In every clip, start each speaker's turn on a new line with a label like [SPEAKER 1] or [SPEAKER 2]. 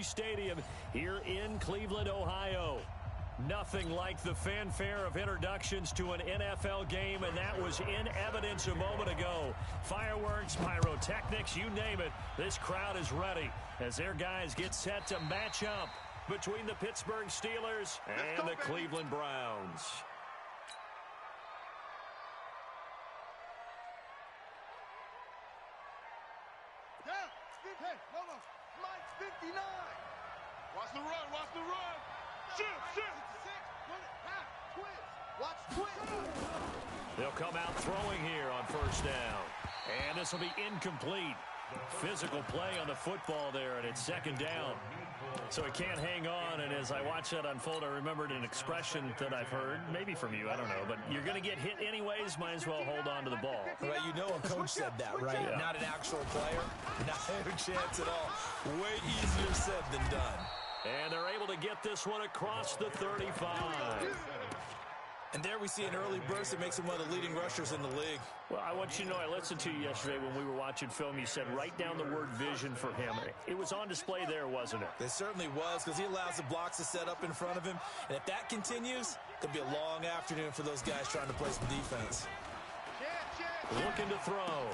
[SPEAKER 1] AT&T Stadium here in Cleveland, Ohio. Nothing like the fanfare of introductions to an NFL game, and that was in evidence a moment ago. Fireworks, pyrotechnics, you name it. This crowd is ready as their guys get set to match up between the Pittsburgh Steelers and the Cleveland Browns.
[SPEAKER 2] Hey, no. Mike 59. Watch the run, watch the run. Shoot. Watch twist.
[SPEAKER 1] They'll come out throwing here on first down. And this will be incomplete. Physical play on the football there, and it's second down. So it can't hang on, and as I watch that unfold, I remembered an expression that I've heard, maybe from you, I don't know, but you're going to get hit anyways, might as well hold on to the ball.
[SPEAKER 3] Right, you know a coach said that, right?
[SPEAKER 1] Yeah.
[SPEAKER 3] Not an actual player. Not a chance at all. Way easier said than done.
[SPEAKER 1] And they're able to get this one across the 35.
[SPEAKER 3] And there we see an early burst that makes him one of the leading rushers in the league.
[SPEAKER 1] Well, I want you to know, I listened to you yesterday when we were watching film. You said write down the word vision for him. It was on display there, wasn't it?
[SPEAKER 3] It certainly was, because he allows the blocks to set up in front of him. And if that continues, it'll be a long afternoon for those guys trying to play some defense.
[SPEAKER 1] Looking to throw.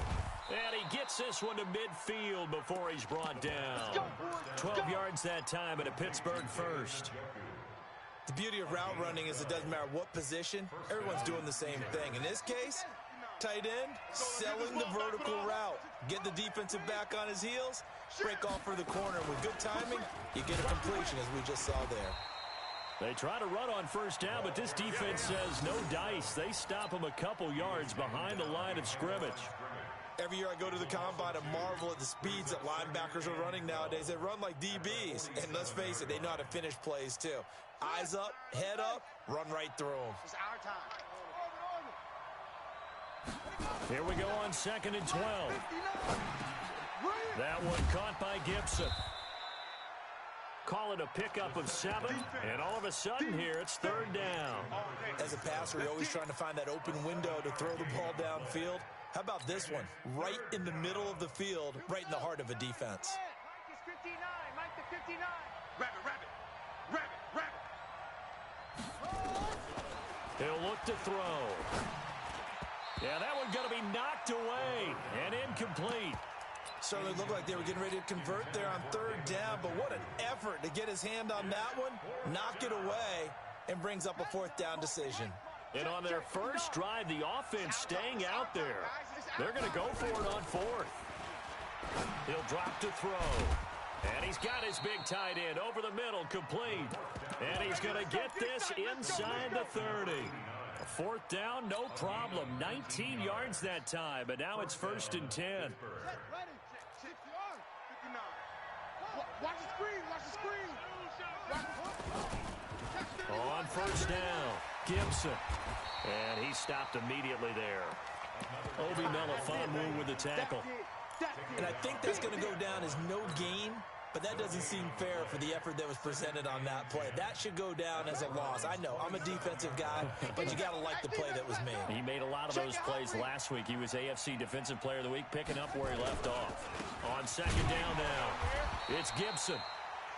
[SPEAKER 1] And he gets this one to midfield before he's brought down. 12 yards that time, and a Pittsburgh first.
[SPEAKER 3] The beauty of route running is it doesn't matter what position, everyone's doing the same thing. In this case, tight end, selling the vertical route. Get the defensive back on his heels, break off for the corner. With good timing, you get a completion, as we just saw there.
[SPEAKER 1] They try to run on first down, but this defense says no dice. They stop him a couple yards behind the line of scrimmage.
[SPEAKER 3] Every year I go to the combine and marvel at the speeds that linebackers are running nowadays. They run like DBs, and let's face it, they know how to finish plays too. Eyes up, head up, run right through them.
[SPEAKER 2] It's our time.
[SPEAKER 1] Here we go on 2nd and 12. That one caught by Gibson. Call it a pickup of 7, and all of a sudden here it's 3rd down.
[SPEAKER 3] As a passer, you're always trying to find that open window to throw the ball downfield. How about this one? Right in the middle of the field, right in the heart of a defense.
[SPEAKER 2] Mike is 59. Mike the 59. Rabbit.
[SPEAKER 1] He'll look to throw. Yeah, that one going to be knocked away and incomplete.
[SPEAKER 3] Certainly looked like they were getting ready to convert there on 3rd down, but what an effort to get his hand on that one, knock it away, and brings up a 4th down decision.
[SPEAKER 1] And on their first drive, the offense staying out there. They're going to go for it on 4th. He'll drop to throw. And he's got his big tight end over the middle, complete. And he's going to get this inside the 30. 4th down, no problem. 19 yards that time, but now it's 1st and 10.
[SPEAKER 2] Watch the screen.
[SPEAKER 1] On 1st down, Gibson. And he stopped immediately there. Obi Melifonwu with the tackle.
[SPEAKER 3] And I think that's going to go down as no gain, but that doesn't seem fair for the effort that was presented on that play. That should go down as a loss. I know, I'm a defensive guy, but you got to like the play that was made.
[SPEAKER 1] He made a lot of those plays last week. He was AFC Defensive Player of the Week, picking up where he left off. On 2nd down now, it's Gibson.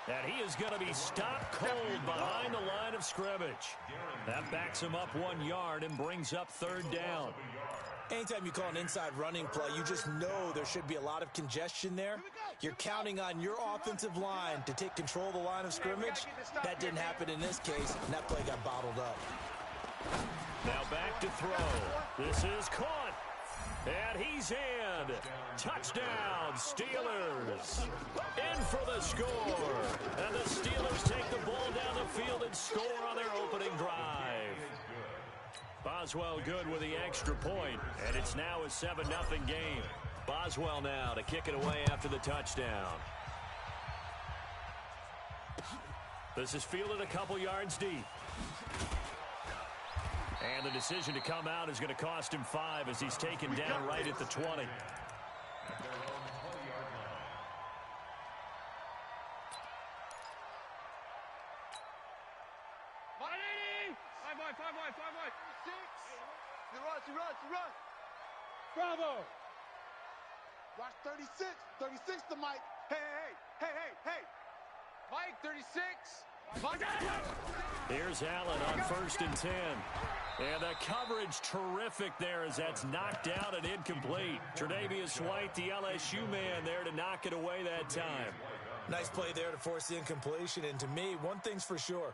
[SPEAKER 1] And he is going to be stopped cold behind the line of scrimmage. That backs him up 1 yard and brings up 3rd down.
[SPEAKER 3] Anytime you call an inside running play, you just know there should be a lot of congestion there. You're counting on your offensive line to take control of the line of scrimmage. That didn't happen in this case, and that play got bottled up.
[SPEAKER 1] Now back to throw. This is caught. And he's in. Touchdown, Steelers. In for the score. And the Steelers take the ball down the field and score on their opening drive. Boswell good with the extra point, and it's now a 7-0 game. Boswell now to kick it away after the touchdown. This is fielded a couple yards deep. And the decision to come out is going to cost him 5 as he's taken down right at the 20.
[SPEAKER 2] 180. 5 wide. She runs. Bravo. Watch 36. 36 to Mike. Hey. 36.
[SPEAKER 1] Here's Allen on 1st and 10. And the coverage terrific there as that's knocked out and incomplete. Tre'Davious White, the LSU man, there to knock it away that time.
[SPEAKER 3] Nice play there to force the incompletion. And to me, one thing's for sure.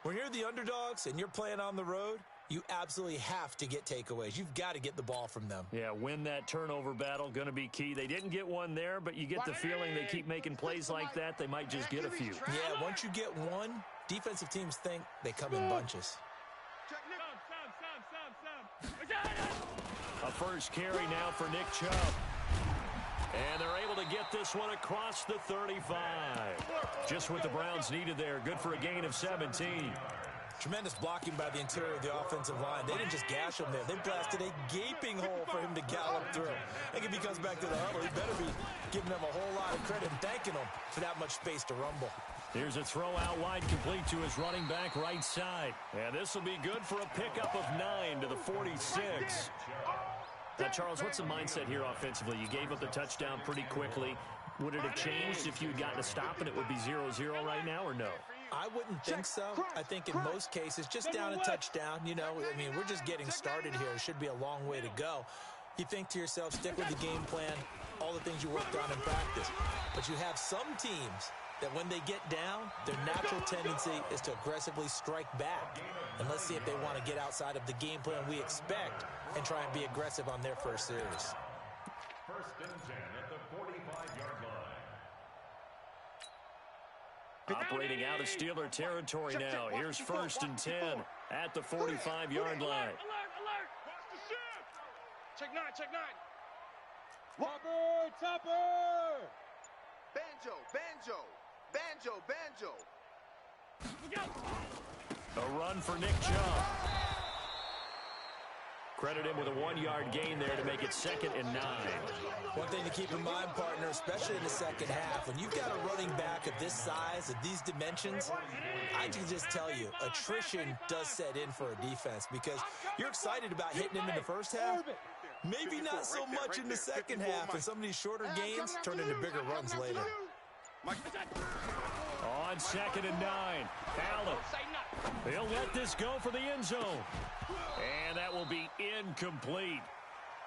[SPEAKER 3] When you're the underdogs and you're playing on the road, you absolutely have to get takeaways. You've got to get the ball from them.
[SPEAKER 1] Yeah, win that turnover battle, going to be key. They didn't get one there, but you get the feeling they keep making plays like that, they might just get a few.
[SPEAKER 3] Yeah, once you get one, defensive teams think they come in bunches.
[SPEAKER 1] A first carry now for Nick Chubb. And they're able to get this one across the 35. Just what the Browns needed there. Good for a gain of 17.
[SPEAKER 3] Tremendous blocking by the interior of the offensive line. They didn't just gash him there. They blasted a gaping hole for him to gallop through. I think if he comes back to the huddle, he better be giving them a whole lot of credit and thanking them for that much space to rumble.
[SPEAKER 1] Here's a throw out wide complete to his running back right side. And this will be good for a pickup of 9 to the 46. Now, Charles, what's the mindset here offensively? You gave up the touchdown pretty quickly. Would it have changed if you had gotten a stop and it would be 0-0 right now or no?
[SPEAKER 3] I wouldn't think so. I think in most cases, just down a touchdown, you know, I mean, we're just getting started here. It should be a long way to go. You think to yourself, stick with the game plan, all the things you worked on in practice. But you have some teams that when they get down, their natural tendency is to aggressively strike back. And let's see if they want to get outside of the game plan we expect and try and be aggressive on their first series.
[SPEAKER 4] 1st and 10 at the 45-yard line.
[SPEAKER 1] Operating out of Steeler territory now. Here's 1st and 10 at the 45-yard line.
[SPEAKER 2] Alert! Watch the shift! Check 9. Topper! Banjo!
[SPEAKER 1] A run for Nick Chubb. Credit him with a 1-yard gain there to make it 2nd and 9.
[SPEAKER 3] One thing to keep in mind, partner, especially in the second half, when you've got a running back of this size, of these dimensions, I can just tell you, attrition does set in for a defense because you're excited about hitting him in the first half. Maybe not so much in the second half, and some of these shorter gains turn into bigger runs later.
[SPEAKER 1] On 2nd and 9, Allen. He'll let this go for the end zone. And that will be incomplete.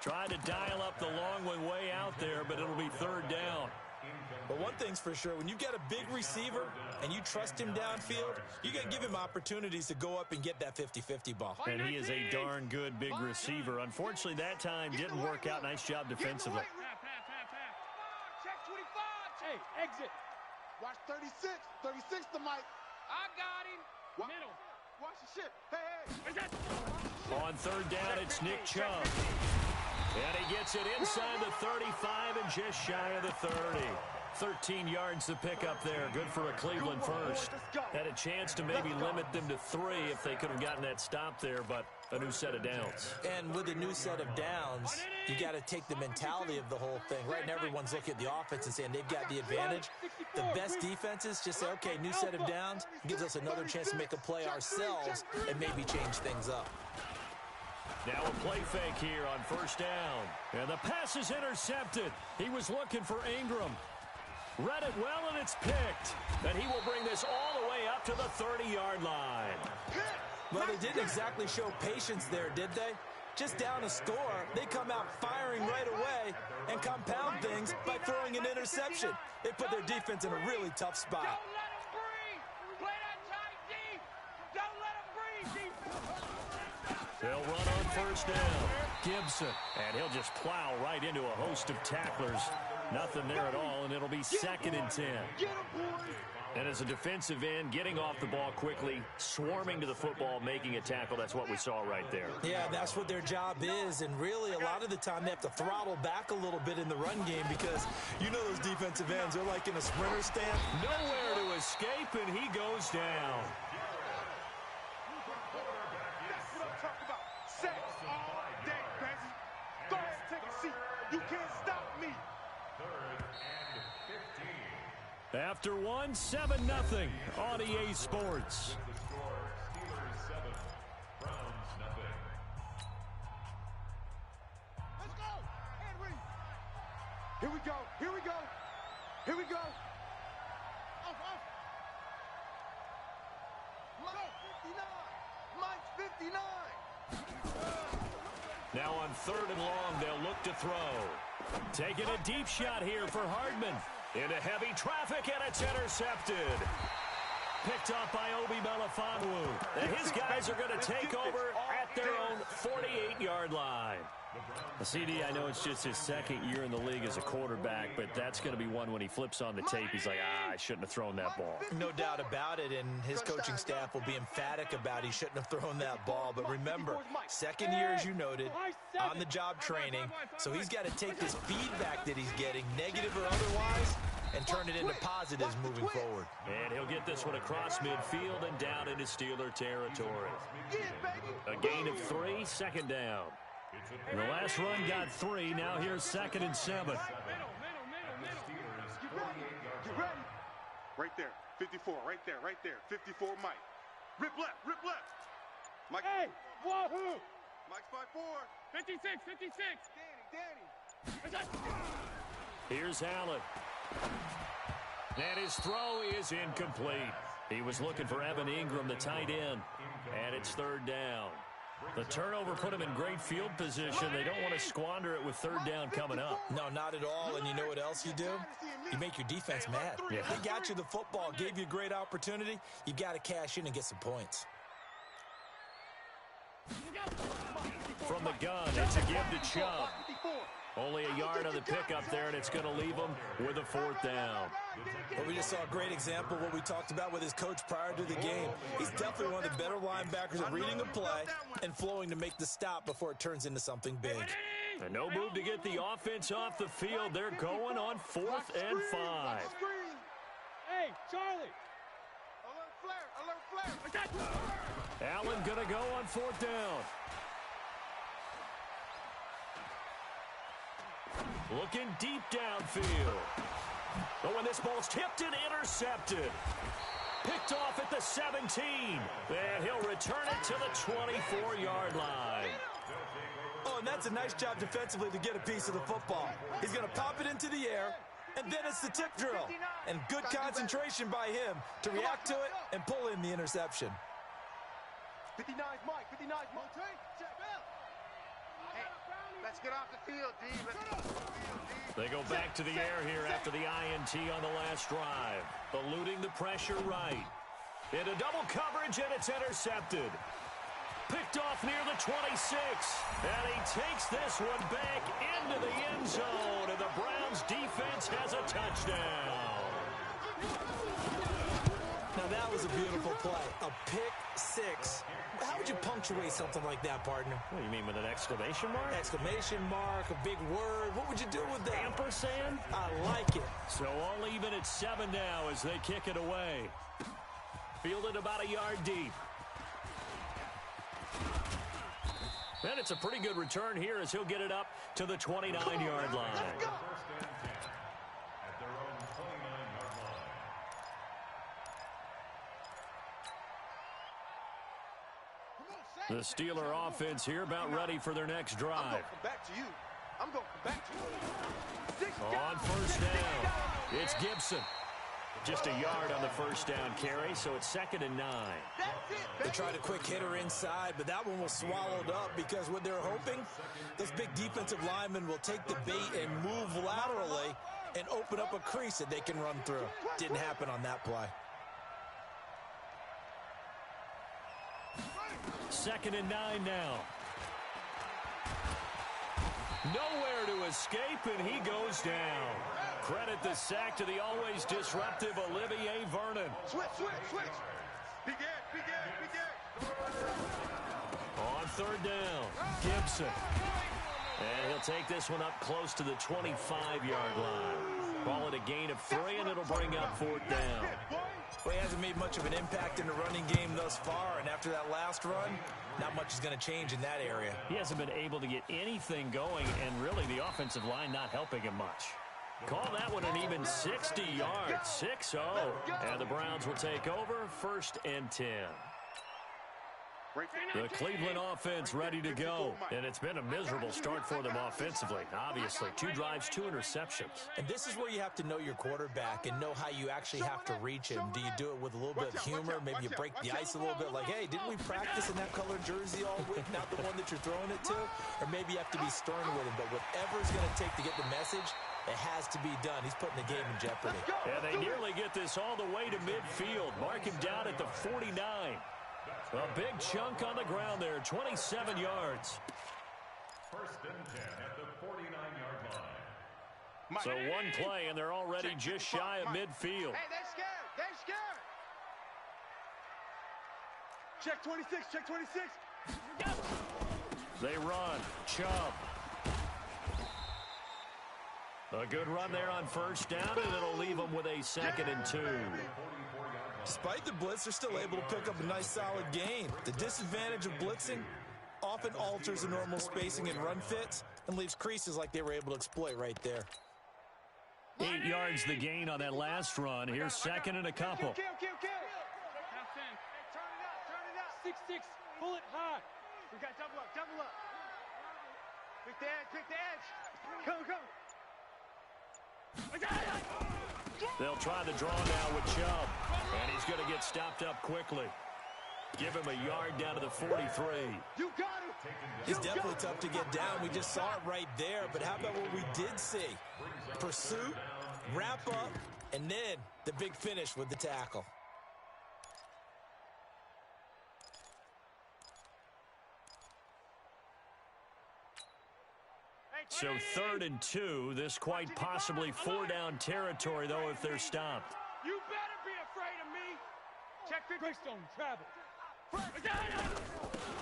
[SPEAKER 1] Trying to dial up the long one way out there, but it'll be 3rd down.
[SPEAKER 3] But one thing's for sure, when you've got a big receiver and you trust him downfield, you got to give him opportunities to go up and get that 50-50 ball.
[SPEAKER 1] And he is a darn good big receiver. Unfortunately, that time didn't work out. Nice job defensively.
[SPEAKER 2] Check 25. Hey, exit. Watch 36. 36 to Mike. I got him. Middle. Watch the shit. Hey.
[SPEAKER 1] On 3rd down, it's Nick Chubb. And he gets it inside the 35 and just shy of the 30. 13 yards to pick up there. Good for a Cleveland first. Had a chance to maybe limit them to 3 if they could have gotten that stop there, but a new set of downs.
[SPEAKER 3] And with a new set of downs, you got to take the mentality of the whole thing. Right now, everyone's looking at the offense and saying they've got the advantage. The best defenses just say, okay, new set of downs gives us another chance to make a play ourselves and maybe change things up.
[SPEAKER 1] Now a play fake here on 1st down. And the pass is intercepted. He was looking for Ingram. Read it well, and it's picked. And he will bring this all the way up to the 30-yard line.
[SPEAKER 3] Well, they didn't exactly show patience there, did they? Just down a score, they come out firing right away and compound things by throwing an interception. They put their defense in a really tough spot.
[SPEAKER 1] They'll run on 1st down. Gibson, and he'll just plow right into a host of tacklers. Nothing there at all, and it'll be 2nd and 10. And as a defensive end, getting off the ball quickly, swarming to the football, making a tackle, that's what we saw right there.
[SPEAKER 3] Yeah, that's what their job is, and really a lot of the time they have to throttle back a little bit in the run game because you know those defensive ends, they're like in a sprinter stance.
[SPEAKER 1] Nowhere to escape, and he goes down.
[SPEAKER 2] That's what I'm talking about. Sex all day, baby. Go ahead and take a seat. You can't stop me.
[SPEAKER 4] 3rd and 15.
[SPEAKER 1] After 7-0 on EA Sports.
[SPEAKER 4] The score, Steelers 7, Browns 0.
[SPEAKER 2] Let's go. Henry. Here we go. Off. 59.
[SPEAKER 1] Now on 3rd and long, they'll look to throw. Taking a deep shot here for Hardman. Into heavy traffic, and it's intercepted. Picked off by Obi Melifonwu. And his guys are going to take over at their own 48-yard line. CD, I know it's just his 2nd year in the league as a quarterback, but that's going to be one when he flips on the tape. He's like, I shouldn't have thrown that ball.
[SPEAKER 3] No doubt about it, and his coaching staff will be emphatic about he shouldn't have thrown that ball. But remember, 2nd year, as you noted, on-the-job training, so he's got to take this feedback that he's getting, negative or otherwise, and turn it into positives moving forward.
[SPEAKER 1] And he'll get this one across midfield and down into Steeler territory. A gain of 3, 2nd down. And the last run got 3. Now here's 2nd and 7.
[SPEAKER 2] Get ready. Right there. 54. Right there. Right there. 54, Mike. Rip left. Rip left. Mike. Hey, wahoo. Mike's 5'4". 56. 56. Danny.
[SPEAKER 1] Here's Allen. And his throw is incomplete. He was looking for Evan Ingram, the tight end. And it's 3rd down. The turnover put him in great field position. They don't want to squander it with 3rd down coming up.
[SPEAKER 3] No, not at all. And you know what else you do? You make your defense mad.
[SPEAKER 1] Yeah.
[SPEAKER 3] They got you the football, gave you a great opportunity. You got to cash in and get some points.
[SPEAKER 1] From the gun, it's a give to Chubb. Only a yard on the pickup there, and it's going to leave him with a 4th down.
[SPEAKER 3] Well, we just saw a great example of what we talked about with his coach prior to the game. He's definitely one of the better linebackers at reading a play and flowing to make the stop before it turns into something big.
[SPEAKER 1] And no move to get the offense off the field. They're going on 4th and 5.
[SPEAKER 2] Hey, Charlie. Alert flare.
[SPEAKER 1] Allen going to go on 4th down. Looking deep downfield. But when this ball's tipped and intercepted. Picked off at the 17. And he'll return it to the 24-yard line.
[SPEAKER 3] Oh, and that's a nice job defensively to get a piece of the football. He's going to pop it into the air, and then it's the tip drill. And good concentration by him to react to it and pull in the interception.
[SPEAKER 2] 59's Mike. 59's Mike. Hey, let's get off the field, D.
[SPEAKER 1] They go back to the air here after the INT on the last drive. Eluding the pressure right. Into double coverage, and it's intercepted. Picked off near the 26. And he takes this one back into the end zone. And the Browns defense has a touchdown.
[SPEAKER 3] Now that was a beautiful play. A pick six. How would you punctuate something like that, partner?
[SPEAKER 1] What do you mean, with an exclamation mark?
[SPEAKER 3] Exclamation mark, a big word. What would you do with that?
[SPEAKER 1] Ampersand?
[SPEAKER 3] I like it.
[SPEAKER 1] So all even at 7 now as they kick it away. Fielded about a yard deep. And it's a pretty good return here as he'll get it up to the 29-yard line. The Steeler offense here about ready for their next drive.
[SPEAKER 2] I'm going to come back to you. I'm going to come back to you.
[SPEAKER 1] On first down, it's Gibson. Just a yard on the first down carry, so it's 2nd and 9.
[SPEAKER 3] They tried a quick hitter inside, but that one was swallowed up because what they're hoping, those big defensive linemen will take the bait and move laterally and open up a crease that they can run through. Didn't happen on that play.
[SPEAKER 1] 2nd and 9 now. Nowhere to escape, and he goes down. Credit the sack to the always disruptive Olivier Vernon.
[SPEAKER 2] Switch. Begin.
[SPEAKER 1] On third down, Gibson. And he'll take this one up close to the 25-yard line. Call it a gain of 3, and it'll bring up 4th down.
[SPEAKER 3] Well, he hasn't made much of an impact in the running game thus far, and after that last run, not much is going to change in that area.
[SPEAKER 1] He hasn't been able to get anything going, and really the offensive line not helping him much. Call that one an even 60 yards, 6-0. And the Browns will take over, 1st and 10. The Cleveland offense ready to go. And it's been a miserable start for them offensively. Obviously, 2 drives, 2 interceptions.
[SPEAKER 3] And this is where you have to know your quarterback and know how you actually have to reach him. Do you do it with a little bit of humor? Maybe you break the ice a little bit like, hey, didn't we practice in that colored jersey all week, not the one that you're throwing it to? Or maybe you have to be stern with him. But whatever it's going to take to get the message, it has to be done. He's putting the game in jeopardy.
[SPEAKER 1] And they nearly get this all the way to midfield. Mark him down at the 49. A big chunk on the ground there, 27 yards.
[SPEAKER 4] First and 10 at the 49-yard line.
[SPEAKER 1] So one play, and they're already just shy of midfield.
[SPEAKER 2] Hey, they're scared. They're scared. Check 26. Check 26.
[SPEAKER 1] They run. Chubb. A good run there on first down, and it'll leave them with a 2nd and 2.
[SPEAKER 3] Despite the blitz, they're still able to pick up a nice, solid gain. The disadvantage of blitzing often alters the normal spacing and run fits and leaves creases like they were able to exploit right there.
[SPEAKER 1] 8 yards the gain on that last run. Here's 2nd and a couple.
[SPEAKER 2] Kill. Turn it up. 6-6. Pull it high. We got double up. Pick the edge. Come.
[SPEAKER 1] They'll try the draw now with Chubb, and he's going to get stopped up quickly. Give him a yard down to the 43.
[SPEAKER 2] You got it.
[SPEAKER 3] He's definitely tough to get down. We just saw it right there, but how about what we did see? Pursuit, wrap up, and then the big finish with the tackle.
[SPEAKER 1] So 3rd and 2. This quite possibly 4-down territory, though, if they're stopped.
[SPEAKER 2] You better be afraid of me. Check the Greystone travel.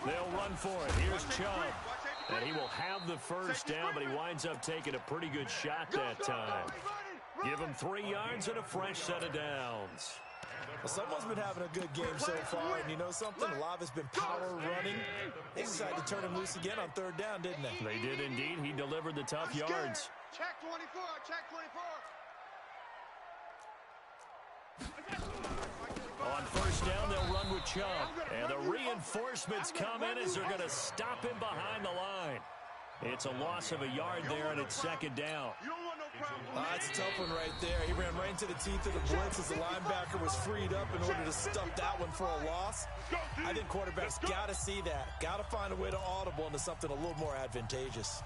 [SPEAKER 1] They'll run for it. Here's Chubb. And he will have the first down, but he winds up taking a pretty good shot that time. Give him 3 yards and a fresh set of downs.
[SPEAKER 3] Well, someone's been having a good game so far, and you know something? A lot of it's been power running. They decided to turn him loose again on 3rd down, didn't they?
[SPEAKER 1] They did indeed. He delivered the tough yards.
[SPEAKER 2] Check 24.
[SPEAKER 1] On first down, they'll run with Chubb. And the reinforcements come in as they're going to stop him behind the line. It's a loss of a yard there, and it's 2nd down.
[SPEAKER 3] That's a tough one right there. He ran right into the teeth of the blitz as the linebacker was freed up in order to stuff that one for a loss. I think quarterbacks got to see that. Got to find a way to audible into something a little more advantageous.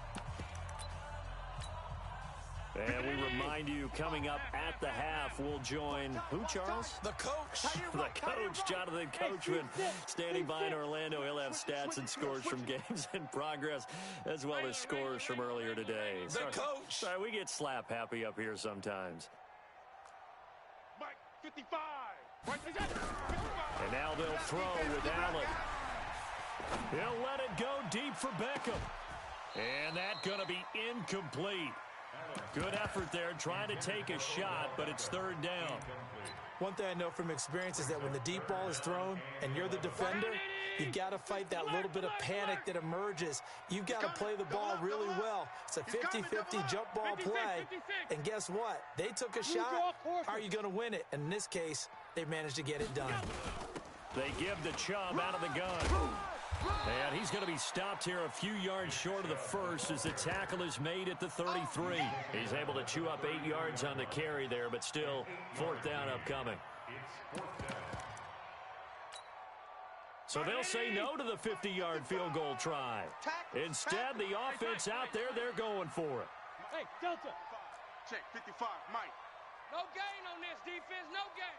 [SPEAKER 1] And we remind you, coming up at the half, we'll join who, Charles?
[SPEAKER 3] The coach.
[SPEAKER 1] The coach, Jonathan Coachman, standing by in Orlando. He'll have stats and scores from games in progress, as well as scores from earlier today.
[SPEAKER 3] The coach.
[SPEAKER 1] Sorry, we get slap happy up here sometimes.
[SPEAKER 2] Mike, 55.
[SPEAKER 1] And now they'll throw with Allen. He'll let it go deep for Beckham. And that's going to be incomplete. Good effort there, trying to take a shot, but it's 3rd down.
[SPEAKER 3] One thing I know from experience is that when the deep ball is thrown and you're the defender, you've got to fight that little bit of panic that emerges. You've got to play the ball really well. It's a 50-50 jump ball play. And guess what? They took a shot. How are you going to win it? And in this case, they managed to get it done.
[SPEAKER 1] They give the Chubb out of the gun. And he's going to be stopped here a few yards short of the first as the tackle is made at the 33. He's able to chew up 8 yards on the carry there, but still 4th down upcoming. So they'll say no to the 50-yard field goal try. Instead, the offense out there, they're going for it.
[SPEAKER 2] Hey, Delta. Check 55, Mike. No gain on this defense, no gain.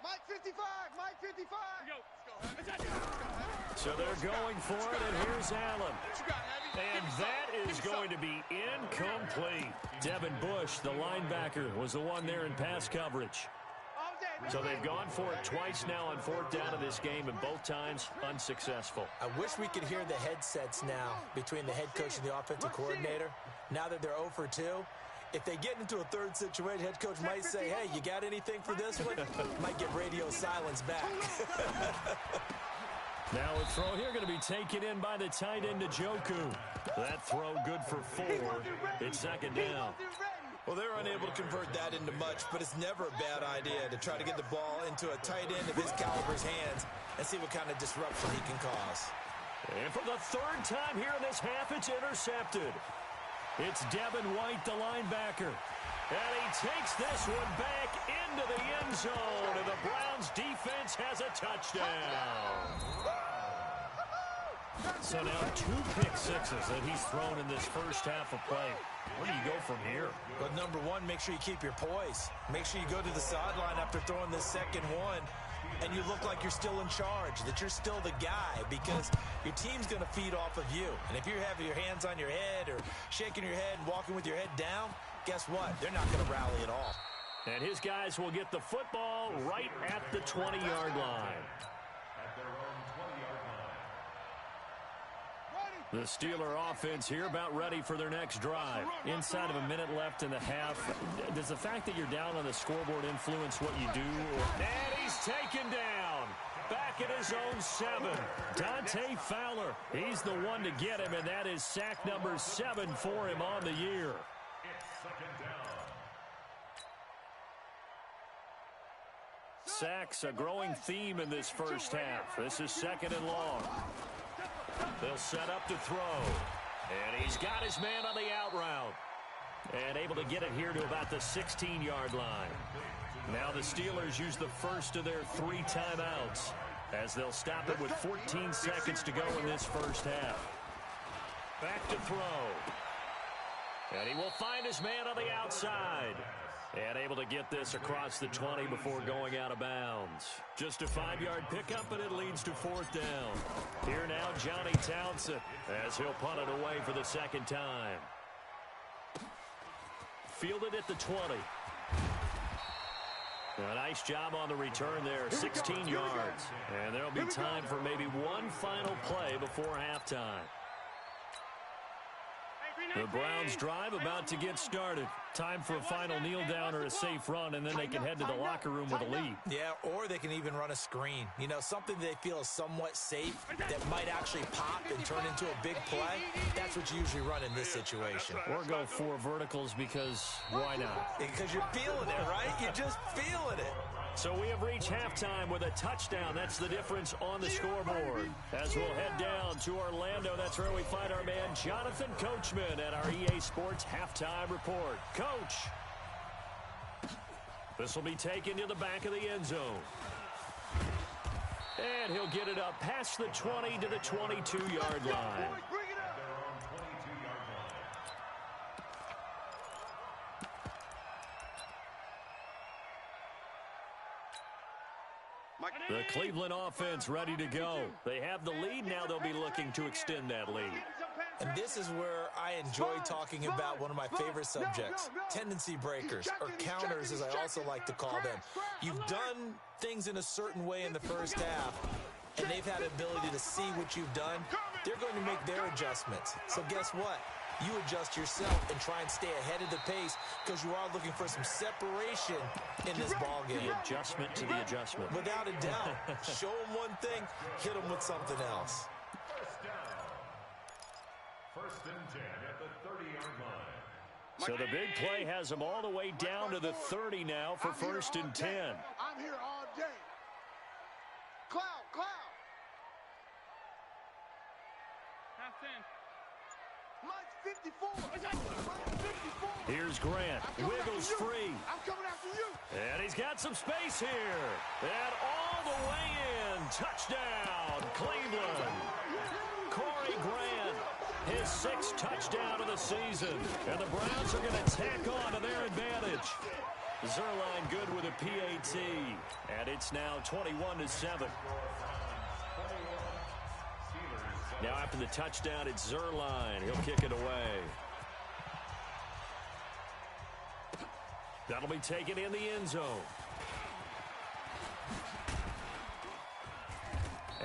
[SPEAKER 2] Mike 55, Mike 55. Let's go.
[SPEAKER 1] So they're going for it, and here's Allen. And that is going to be incomplete. Devin Bush, the linebacker, was the one there in pass coverage. So they've gone for it twice now on 4th down of this game, and both times unsuccessful.
[SPEAKER 3] I wish we could hear the headsets now between the head coach and the offensive coordinator. Now that they're 0 for 2, if they get into a 3rd situation, head coach might say, hey, you got anything for this one? Might get radio silence back.
[SPEAKER 1] Now a throw here going to be taken in by the tight end, Njoku. That throw good for 4. It's 2nd down.
[SPEAKER 3] Well, they're unable to convert that into much, but it's never a bad idea to try to get the ball into a tight end of his caliber's hands and see what kind of disruption he can cause.
[SPEAKER 1] And for the third time here in this half, it's intercepted. It's Devin White, the linebacker. And he takes this one back into the end zone, and the Browns defense has a touchdown. So now 2 pick-sixes that he's thrown in this first half of play. Where do you go from here?
[SPEAKER 3] But number one, make sure you keep your poise. Make sure you go to the sideline after throwing this second one, and you look like you're still in charge, that you're still the guy, because your team's going to feed off of you. And if you're having your hands on your head or shaking your head and walking with your head down, guess what? They're not going to rally at all.
[SPEAKER 1] And his guys will get the football right at the 20-yard line. The Steeler offense here about ready for their next drive. Inside of a minute left in the half. Does the fact that you're down on the scoreboard influence what you do? And he's taken down. Back at his own 7. Dante Fowler. He's the one to get him, and that is sack number 7 for him on the year. Sacks a growing theme in this first half. This is 2nd and long. They'll set up to throw. And he's got his man on the out route. And able to get it here to about the 16-yard line. Now the Steelers use the first of their 3 timeouts as they'll stop it with 14 seconds to go in this first half. Back to throw. And he will find his man on the outside. And able to get this across the 20 before going out of bounds. Just a 5-yard pickup, and it leads to 4th down. Here now, Johnny Townsend, as he'll punt it away for the second time. Fielded at the 20. A nice job on the return there, 16 yards. And there'll be time for maybe one final play before halftime. The Browns drive about to get started. Time for a final kneel down or a safe run, and then they can head to the locker room with a lead.
[SPEAKER 3] Yeah, or they can even run a screen. You know, something they feel is somewhat safe that might actually pop and turn into a big play. That's what you usually run in this situation.
[SPEAKER 1] Or go 4 verticals because why not?
[SPEAKER 3] Because you're feeling it, right? You're just feeling it.
[SPEAKER 1] So we have reached halftime with a touchdown. That's the difference on the scoreboard. As we'll head down to Orlando, that's where we find our man Jonathan Coachman at our EA Sports Halftime Report. Coach. This will be taken to the back of the end zone. And he'll get it up past the 20 to the 22-yard line. The Cleveland offense ready to go. They have the lead. Now they'll be looking to extend that lead.
[SPEAKER 3] And this is where I enjoy talking about one of my favorite subjects, tendency breakers, or counters as I also like to call them. You've done things in a certain way in the first half, and they've had the ability to see what you've done. They're going to make their adjustments. So guess what? You adjust yourself and try and stay ahead of the pace because you are looking for some separation in this ballgame.
[SPEAKER 1] The adjustment to the adjustment.
[SPEAKER 3] Without a doubt. Show them one thing, hit them with something else.
[SPEAKER 4] First and 10 at the 30-yard line.
[SPEAKER 1] So the big play has them all the way down to the 30 now for 1st and 10.
[SPEAKER 2] I'm here all day. Cloud.
[SPEAKER 5] Half 10.
[SPEAKER 2] Mike's 54.
[SPEAKER 1] Here's Grant. Wiggles free.
[SPEAKER 2] I'm coming after you.
[SPEAKER 1] And he's got some space here. And all the way in. Touchdown, Cleveland. Corey Grant, his 6th touchdown of the season. And the Browns are going to tack on to their advantage. Zerline good with a PAT. And it's now 21-7. Now after the touchdown, it's Zerline. He'll kick it away. That'll be taken in the end zone.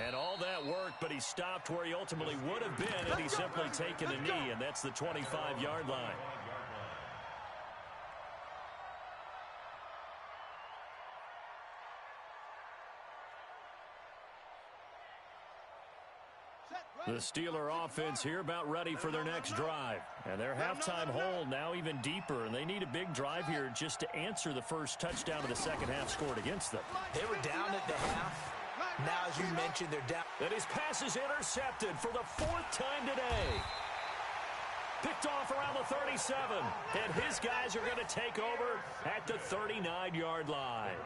[SPEAKER 1] And all that worked, but he stopped where he ultimately would have been, and he's simply taken a knee, and that's the 25-yard line. The Steeler offense here about ready for their next drive. And their halftime hole now even deeper, and they need a big drive here just to answer the first touchdown of the second half scored against them.
[SPEAKER 3] They were down at the half. Now, as you mentioned, they're down.
[SPEAKER 1] And his pass is intercepted for the fourth time today. Picked off around the 37. And his guys are going to take over at the 39-yard line.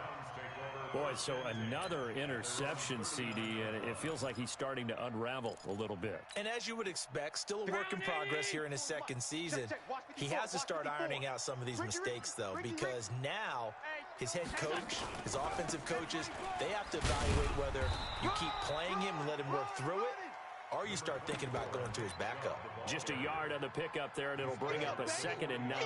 [SPEAKER 1] Boy, so another interception, CD, and it feels like he's starting to unravel a little bit.
[SPEAKER 3] And as you would expect, still a work in progress here in his second season. He has to start ironing out some of these mistakes, though, because now his head coach, his offensive coaches, they have to evaluate whether you keep playing him and let him work through it, or you start thinking about going to his backup.
[SPEAKER 1] Just a yard on the pickup there, and it'll bring up a 2nd and 9.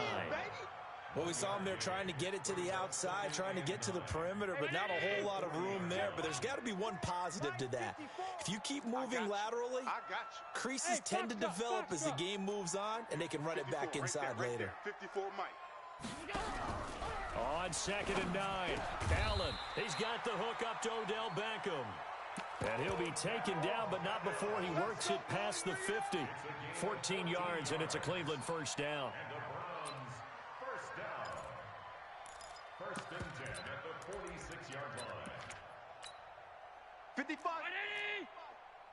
[SPEAKER 3] Well, we saw him there trying to get it to the outside, trying to get to the perimeter, but not a whole lot of room there. But there's got to be one positive to that. If you keep moving laterally, creases tend to develop as the game moves on, and they can run it back inside later.
[SPEAKER 2] 54 Mike.
[SPEAKER 1] On 2nd and 9, Allen, he's got the hook up to Odell Beckham. And he'll be taken down, but not before he works it past the 50. 14 yards, and it's a Cleveland first down.
[SPEAKER 4] First and 10 at the 46-yard line.
[SPEAKER 2] 55.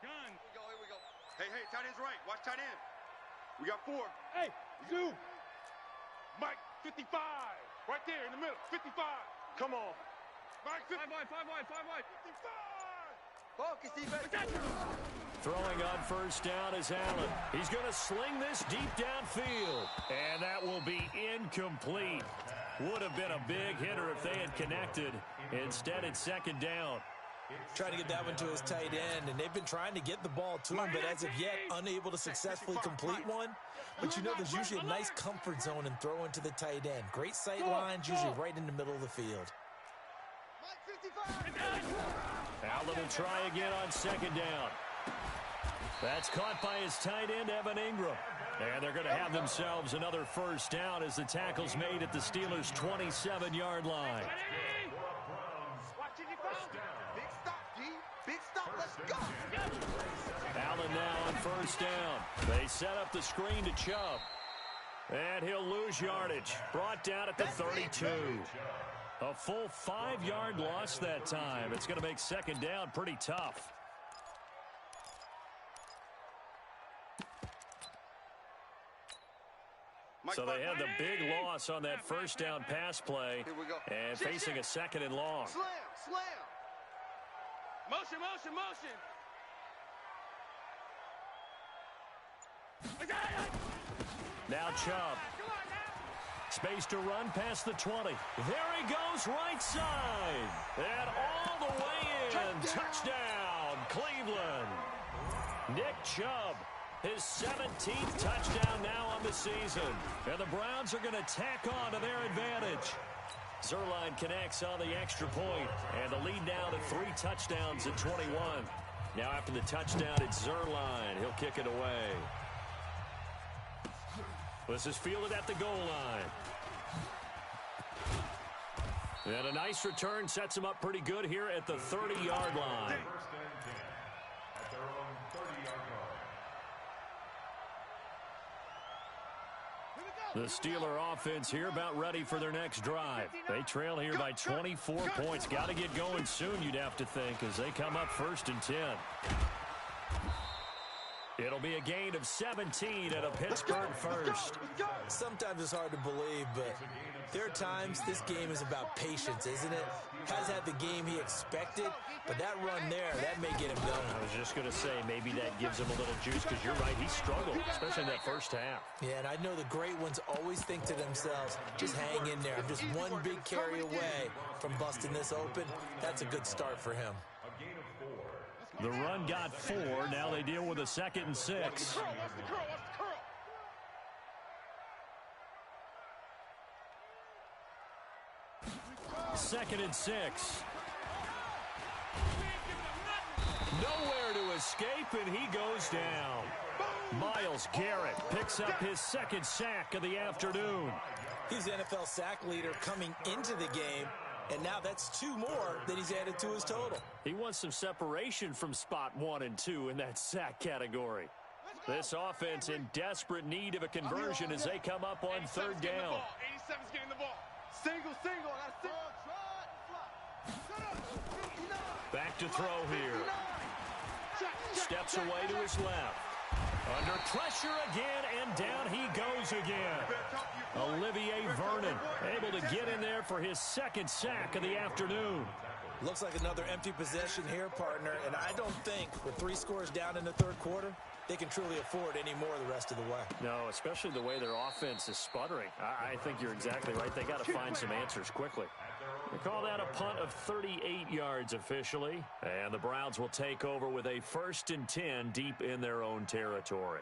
[SPEAKER 5] Gun.
[SPEAKER 2] Here we go. Hey, tight end's right. Watch tight end. We got 4.
[SPEAKER 5] Hey,
[SPEAKER 2] Zoo. Mike, 55. Right there in the middle. 55. Come on. Mike, 55.
[SPEAKER 5] 5 wide.
[SPEAKER 2] 55.
[SPEAKER 5] Focus, defense.
[SPEAKER 1] Throwing on first down is Allen. He's going to sling this deep downfield. And that will be incomplete. Would have been a big hitter if they had connected. Instead, it's 2nd down.
[SPEAKER 3] Trying to get that one to his tight end, and they've been trying to get the ball to him, but as of yet, unable to successfully complete one. But you know there's usually a nice comfort zone in throwing to the tight end. Great sight lines, usually right in the middle of the field.
[SPEAKER 1] Allen will try again on 2nd down. That's caught by his tight end, Evan Ingram. And they're going to have themselves another first down as the tackle's made at the Steelers' 27-yard line.
[SPEAKER 2] Big stop. Let's go.
[SPEAKER 1] Allen now on first down. They set up the screen to Chubb. And he'll lose yardage. Brought down at the 32. A full 5-yard loss that time. It's going to make 2nd down pretty tough. So they had the big loss on that first down pass play. And facing a 2nd and long.
[SPEAKER 2] Slam.
[SPEAKER 5] Motion.
[SPEAKER 1] Now Chubb. Space to run past the 20. There he goes, right side. And all the way in. Touchdown, Cleveland. Nick Chubb, his 17th touchdown now on the season. And the Browns are going to tack on to their advantage. Zerline connects on the extra point, and the lead now to 3 touchdowns at 21. Now after the touchdown, it's Zerline. He'll kick it away. This is fielded at the goal line. And a nice return sets him up pretty good here at the 30-yard line.
[SPEAKER 4] First and 10 at their own 30-yard line.
[SPEAKER 1] The Steeler offense here about ready for their next drive. They trail here by 24 points. Got to get going soon, you'd have to think, as they come up 1st and 10. It'll be a gain of 17 at a Pittsburgh first.
[SPEAKER 3] Sometimes it's hard to believe, but there are times this game is about patience, isn't it? Has had the game he expected, but that run there, that may get him going.
[SPEAKER 1] I was just going to say, maybe that gives him a little juice, because you're right, he struggled, especially in that first half.
[SPEAKER 3] Yeah, and I know the great ones always think to themselves, just hang in there. I'm just one big carry away from busting this open. That's a good start for him.
[SPEAKER 4] A gain of 4.
[SPEAKER 1] The run got 4. Now they deal with a 2nd and 6. 2nd and 6. Nowhere to escape, and he goes down. Myles Garrett picks up his 2nd sack of the afternoon.
[SPEAKER 3] He's the NFL sack leader coming into the game. And now that's 2 more that he's added to his total.
[SPEAKER 1] He wants some separation from spot 1 and 2 in that sack category. This offense in desperate need of a conversion as they come up on 3rd down.
[SPEAKER 2] 87's getting the ball. Single.
[SPEAKER 1] Back to throw here. Steps away to his left. Under pressure again, and down he goes again. Olivier Vernon able to get in there for his 2nd sack of the afternoon.
[SPEAKER 3] Looks like another empty possession here, partner, and I don't think with 3 scores down in the 3rd quarter, they can truly afford any more the rest of the way.
[SPEAKER 1] No, especially the way their offense is sputtering. I think you're exactly right. They got to find some answers quickly. We call that a punt of 38 yards officially, and the Browns will take over with a 1st and 10 deep in their own territory.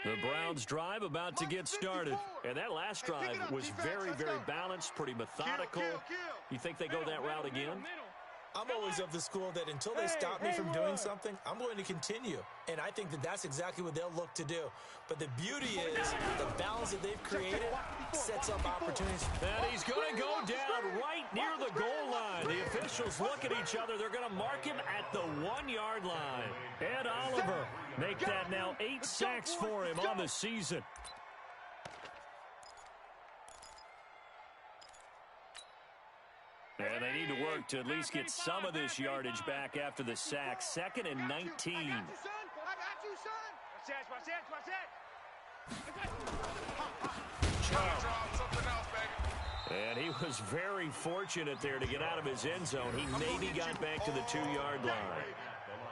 [SPEAKER 1] The Browns drive about to get started. And that last drive was very, very balanced, pretty methodical. You think they go that route again?
[SPEAKER 3] I'm always of the school that until they stop me from doing something, I'm going to continue. And I think that that's exactly what they'll look to do. But the beauty is the balance that they've created sets up opportunities.
[SPEAKER 1] And he's going to go down right near the goal line. The officials look at each other. They're going to mark him at the 1-yard line. Ed Oliver make that now 8 sacks for him on the season. And they need to work to at least get some of this yardage back after the sack. 2nd and 19.
[SPEAKER 5] I got you, son. Watch that.
[SPEAKER 1] And he was very fortunate there to get out of his end zone. He maybe got back to the 2-yard line.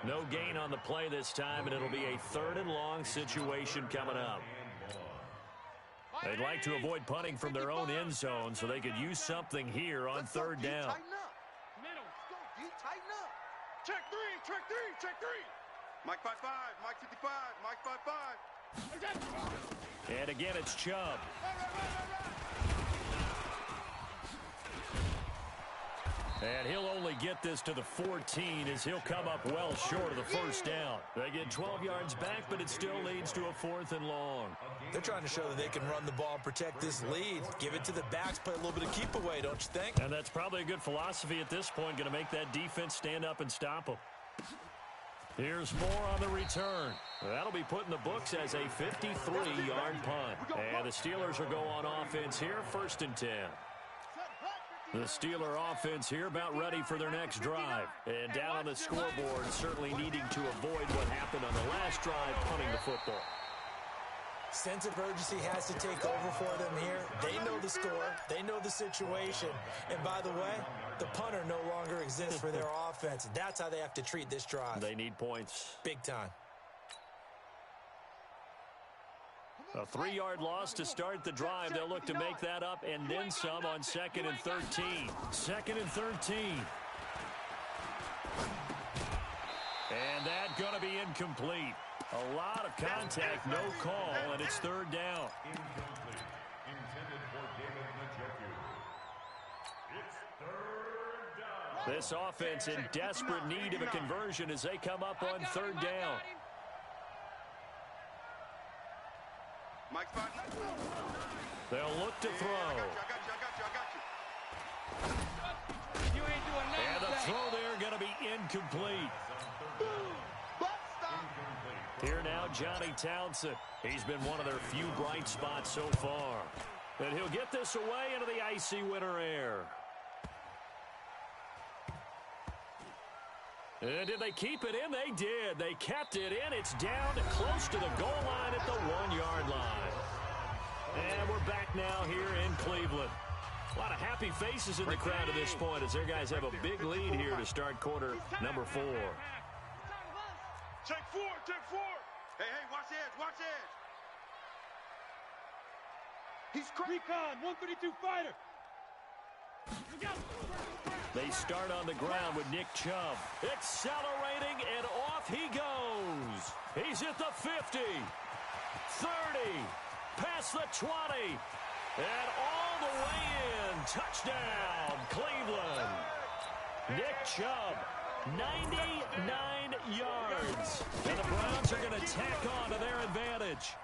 [SPEAKER 1] No gain on the play this time, and it'll be a 3rd and long situation coming up. They'd like to avoid punting from their own end zone so they could use something here on 3rd down.
[SPEAKER 5] Check three.
[SPEAKER 2] Mike 5-5, Mike 55, Mike 5-5.
[SPEAKER 1] And again, it's Chubb. And he'll only get this to the 14 as he'll come up well short of the 1st down. They get 12 yards back, but it still leads to a 4th and long.
[SPEAKER 3] They're trying to show that they can run the ball and protect this lead. Give it to the backs, play a little bit of keep away, don't you think?
[SPEAKER 1] And that's probably a good philosophy at this point, going to make that defense stand up and stop them. Here's more on the return. That'll be put in the books as a 53-yard punt. And the Steelers will go on offense here, 1st and 10. The Steeler offense here about ready for their next drive. And down on the scoreboard, certainly needing to avoid what happened on the last drive, punting the football.
[SPEAKER 3] Sense of urgency has to take over for them here. They know the score. They know the situation. And by the way, the punter no longer exists for their offense. That's how they have to treat this drive.
[SPEAKER 1] They need points.
[SPEAKER 3] Big time.
[SPEAKER 1] A 3-yard loss to start the drive. They'll look to make that up and then some on 2nd and 13. 2nd and 13. And that's going to be incomplete. A lot of contact, no call, and it's 3rd down.
[SPEAKER 4] Incomplete. Intended for David Njoku. It's 3rd down.
[SPEAKER 1] This offense in desperate need of a conversion as they come up on 3rd down.
[SPEAKER 2] Mike's 5.
[SPEAKER 1] They'll look to throw.
[SPEAKER 2] I got you.
[SPEAKER 5] You ain't doing nothing.
[SPEAKER 1] And the throw there going to be incomplete. Here now, Johnny Townsend. He's been one of their few bright spots so far. And he'll get this away into the icy winter air. And did they keep it in? They did. They kept it in. It's down to close to the goal line at the 1-yard line. And we're back now here in Cleveland. A lot of happy faces in the crowd at this point as their guys have a big lead here to start quarter number 4.
[SPEAKER 2] Check 4. Hey, watch edge.
[SPEAKER 5] He's Recon, 132 fighter.
[SPEAKER 1] They start on the ground with Nick Chubb. Accelerating, and off he goes. He's at the 50, 30, past the 20, and all the way in. Touchdown, Cleveland. Nick Chubb 99 yards. And the Browns are going to tack on to their advantage.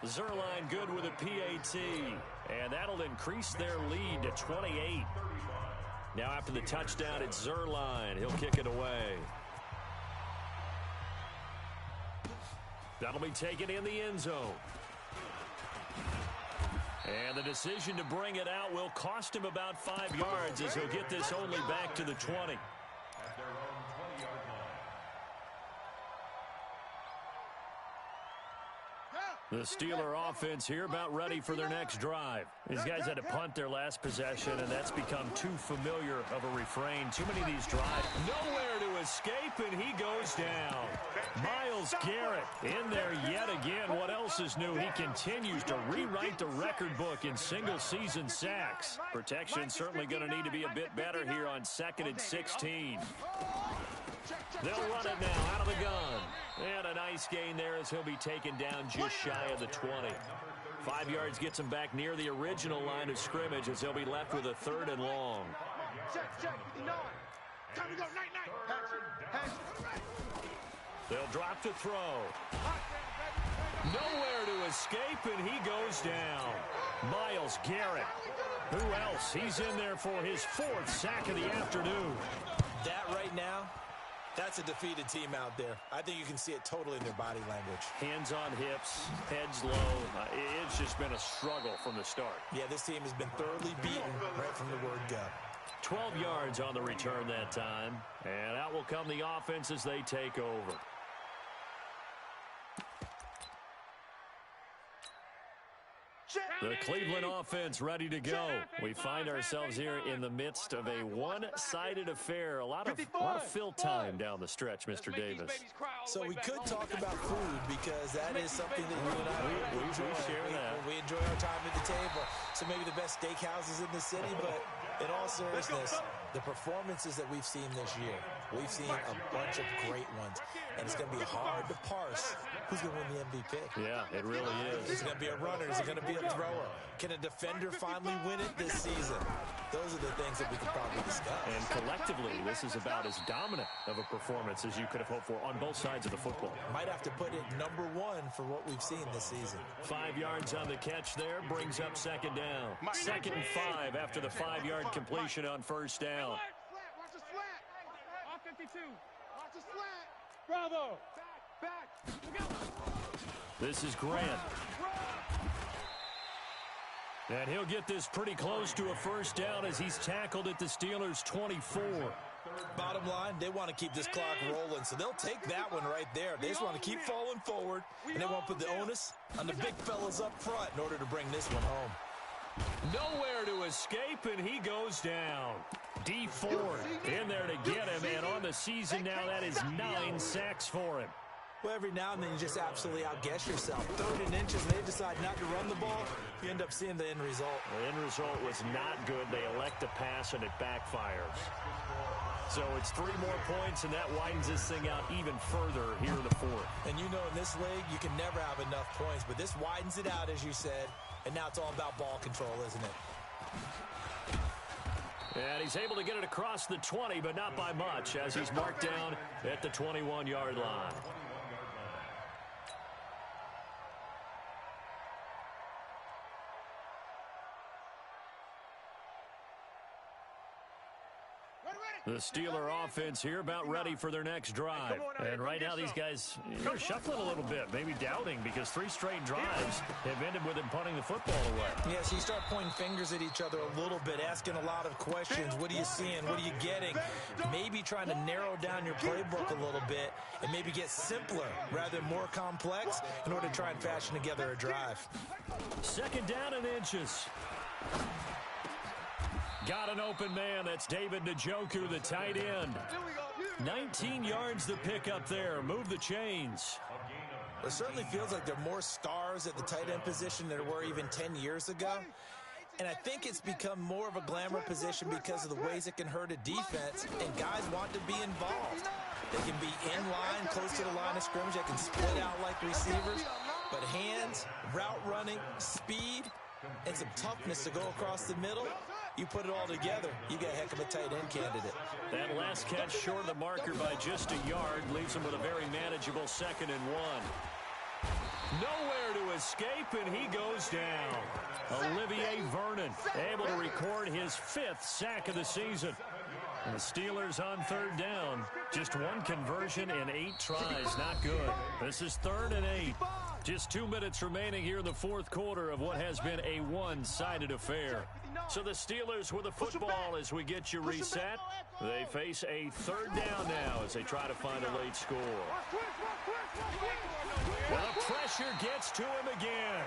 [SPEAKER 1] Zerline good with a PAT. And that'll increase their lead to 28. Now after the touchdown, it's Zerline. He'll kick it away. That'll be taken in the end zone. And the decision to bring it out will cost him about 5 yards as he'll get this only back to the 20.
[SPEAKER 4] At their own 20-yard line.
[SPEAKER 1] The Steeler offense here about ready for their next drive. These guys had to punt their last possession, and that's become too familiar of a refrain. Too many of these drives. Nowhere to escape, and he goes down. Myles Garrett in there yet again. What else is new? He continues to rewrite the record book in single-season sacks. Protection certainly going to need to be a bit better here on 2nd and 16. They'll run it now out of the gun. And a nice gain there as he'll be taken down just shy of the 20. 5 yards gets him back near the original line of scrimmage as they'll be left with a 3rd and long. They'll drop to throw. Nowhere to escape, and he goes down. Myles Garrett. Who else? He's in there for his 4th sack of the afternoon.
[SPEAKER 3] That right now, that's a defeated team out there. I think you can see it totally in their body language.
[SPEAKER 1] Hands on hips, heads low. It's just been a struggle from the start.
[SPEAKER 3] Yeah, this team has been thoroughly beaten right from the word go.
[SPEAKER 1] 12 yards on the return that time. And out will come the offense as they take over. The Cleveland offense ready to go. We find ourselves here in the midst of a one-sided affair. A lot of fill time down the stretch, Mr. Davis.
[SPEAKER 3] So we could talk about food because that is something that you and I enjoy. We enjoy our time at the table. So maybe the best steakhouses in the city, but in all seriousness, the performances that we've seen this year, we've seen a bunch of great ones. And it's going to be hard to parse who's going to win the MVP.
[SPEAKER 1] Yeah, it really is.
[SPEAKER 3] Is it going to be a runner? Is it going to be a thrower? Can a defender finally win it this season? Those are the things that we could probably discuss.
[SPEAKER 1] And collectively, this is about as dominant of a performance as you could have hoped for on both sides of the football.
[SPEAKER 3] Might have to put it #1 for what we've seen this season.
[SPEAKER 1] 5 yards on the catch there brings up 2nd down. 2nd and 5 after the 5-yard completion on 1st down.
[SPEAKER 5] Watch the slat. Off 52. Watch the slat. Bravo. Back.
[SPEAKER 1] This is Grant. And he'll get this pretty close to a 1st down as he's tackled at the Steelers' 24.
[SPEAKER 3] Bottom line, they want to keep this clock rolling, so they'll take that one right there. They just want to keep falling forward, and they won't put the onus on the big fellas up front in order to bring this one home.
[SPEAKER 1] Nowhere to escape, and he goes down. D Ford in there to get him, and on the season now, that is 9 sacks for him.
[SPEAKER 3] Well, every now and then you just absolutely outguess yourself. 3rd and inches, and they decide not to run the ball. You end up seeing the end result.
[SPEAKER 1] The end result was not good. They elect to pass, and it backfires. So it's 3 more points, and that widens this thing out even further here in the 4th.
[SPEAKER 3] And you know in this league, you can never have enough points, but this widens it out, as you said, and now it's all about ball control, isn't it?
[SPEAKER 1] And he's able to get it across the 20, but not by much, as he's marked down at the 21-yard line. The Steeler offense here about ready for their next drive. And right now these guys are shuffling a little bit, maybe doubting, because 3 straight drives have ended with them punting the football away.
[SPEAKER 3] Yeah, so you start pointing fingers at each other a little bit, asking a lot of questions. What are you seeing? What are you getting? Maybe trying to narrow down your playbook a little bit and maybe get simpler rather than more complex in order to try and fashion together a drive.
[SPEAKER 1] 2nd down and inches. Got an open man. That's David Njoku, the tight end. 19 yards the pick up there. Move the chains.
[SPEAKER 3] It certainly feels like there are more stars at the tight end position than there were even 10 years ago. And I think it's become more of a glamour position because of the ways it can hurt a defense, and guys want to be involved. They can be in line, close to the line of scrimmage. They can split out like receivers. But hands, route running, speed, and some toughness to go across the middle, You put it all together, you got a heck of a tight end candidate.
[SPEAKER 1] That last catch short of the marker by just a yard leaves him with a very manageable 2nd and 1. Nowhere to escape, and he goes down. Olivier Vernon able to record his 5th sack of the season. And the Steelers on 3rd down. Just 1 conversion in 8 tries. Not good. This is 3rd and 8. Just 2 minutes remaining here in the 4th quarter of what has been a one-sided affair. So the Steelers with the football as we get you reset. They face a 3rd down now as they try to find a late score. Well, the pressure gets to him again.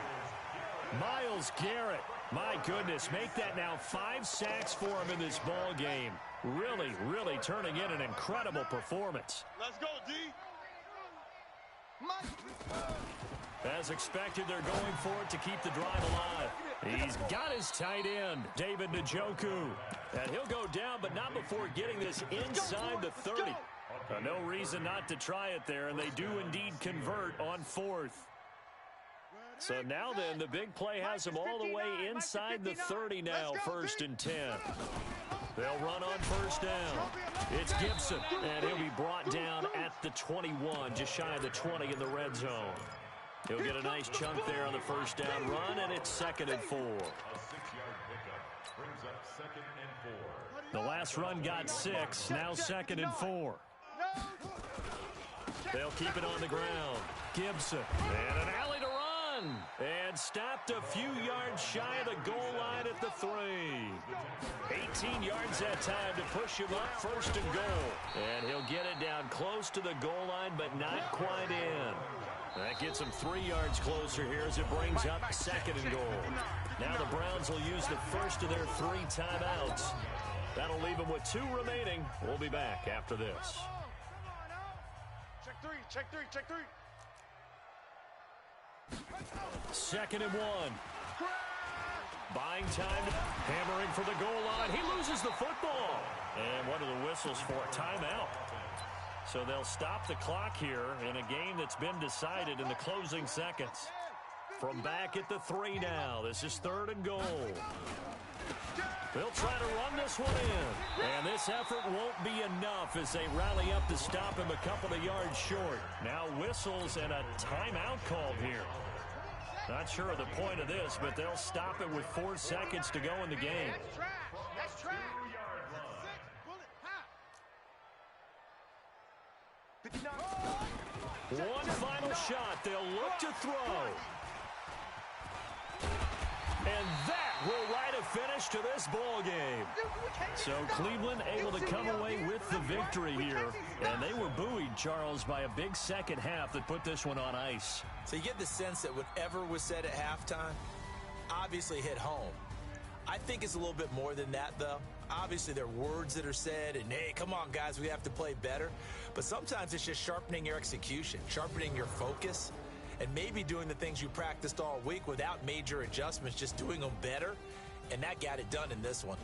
[SPEAKER 1] Myles Garrett, my goodness, make that now 5 sacks for him in this ball game. Really, really turning in an incredible performance.
[SPEAKER 2] Let's go, D.
[SPEAKER 1] As expected, they're going for it to keep the drive alive. He's got his tight end, David Njoku. And he'll go down, but not before getting this inside the 30. No reason not to try it there, and they do indeed convert on 4th. So now then, the big play has them all the way inside the 30 now, 1st and 10. They'll run on 1st down. It's Gibson, and he'll be brought down at the 21, just shy of the 20 in the red zone. He'll get a nice chunk there on the 1st down run, and it's 2nd and 4.
[SPEAKER 4] A 6-yard pickup brings up 2nd and 4.
[SPEAKER 1] The last run got 6, now 2nd and 4. They'll keep it on the ground. Gibson, and an alley to run. And stopped a few yards shy of the goal line at the 3. 18 yards that time to push him up 1st and goal. And he'll get it down close to the goal line, but not quite in. That gets him 3 yards closer here as it brings up 2nd and goal. Now the Browns will use the first of their 3 timeouts. That'll leave them with 2 remaining. We'll be back after this.
[SPEAKER 2] Check 3, check 3, check 3.
[SPEAKER 1] 2nd and 1. Buying time, hammering for the goal line. He loses the football. And one of the whistles for a timeout. So they'll stop the clock here in a game that's been decided in the closing seconds. From back at the 3 now. This is 3rd and goal. They'll try to run this one in. And this effort won't be enough as they rally up to stop him a couple of yards short. Now whistles and a timeout called here. Not sure of the point of this, but they'll stop it with 4 seconds to go in the game.
[SPEAKER 5] That's trash.
[SPEAKER 1] One final shot. They'll look to throw. And that will write a finish to this ball game. So Cleveland able to come away with the victory here. And they were buoyed, Charles, by a big second half that put this one on ice.
[SPEAKER 3] So you get the sense that whatever was said at halftime obviously hit home. I think it's a little bit more than that, though. Obviously, there are words that are said, and, hey, come on, guys, we have to play better. But sometimes it's just sharpening your execution, sharpening your focus, and maybe doing the things you practiced all week without major adjustments, just doing them better, and that got it done in this one.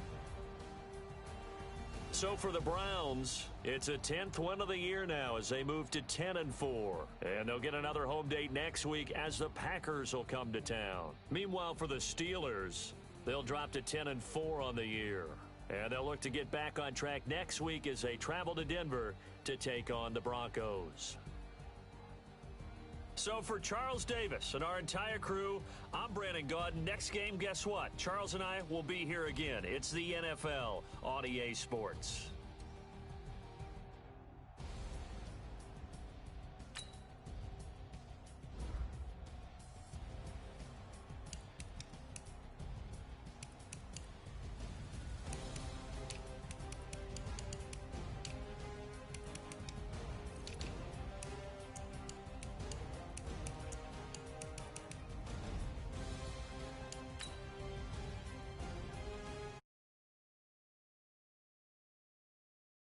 [SPEAKER 1] So for the Browns, it's a 10th win of the year now as they move to 10-4. And they'll get another home date next week as the Packers will come to town. Meanwhile, for the Steelers, they'll drop to 10-4 on the year. And they'll look to get back on track next week as they travel to Denver to take on the Broncos. So for Charles Davis and our entire crew, I'm Brandon Gaudin. Next game, guess what? Charles and I will be here again. It's the NFL on EA Sports.